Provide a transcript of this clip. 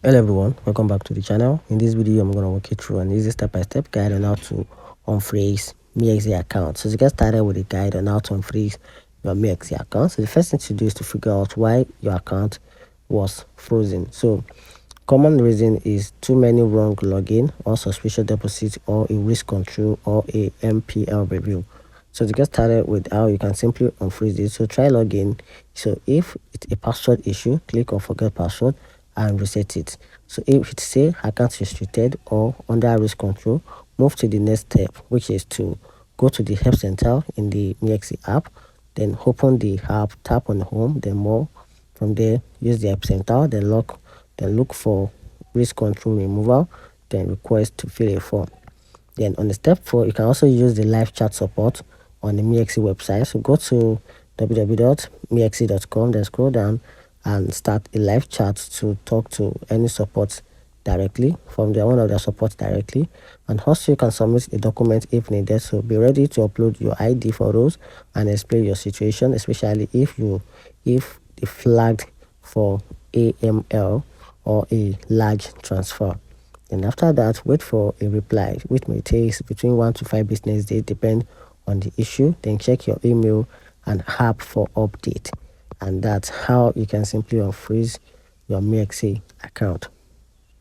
Hello everyone, welcome back to the channel. In this video I'm going to walk you through an easy step-by-step guide on how to unfreeze MEXC account. So to get started with the guide on how to unfreeze your MEXC account, so the first thing to do is to figure out why your account was frozen. So common reason is too many wrong login or suspicious deposit or a risk control or a MPL review. So to get started with how you can simply unfreeze it, so try login. So if it's a password issue, click on forget password and reset it. So if it say account restricted or under risk control, move to the next step, which is to go to the help center in the MEXC app, then open the app, tap on home, then more. From there, use the help center, then look for risk control removal, then request to fill a form. Then on the step 4, you can also use the live chat support on the MEXC website. So go to www.mexc.com, then scroll down and start a live chat to talk to any support directly from one of their support directly. And also you can submit a document if needed. So be ready to upload your ID photos and explain your situation, especially if they flagged for AML or a large transfer. And after that, wait for a reply, which may take between 1 to 5 business days, depend on the issue. Then check your email and app for update. And that's how you can simply unfreeze your MEXC account.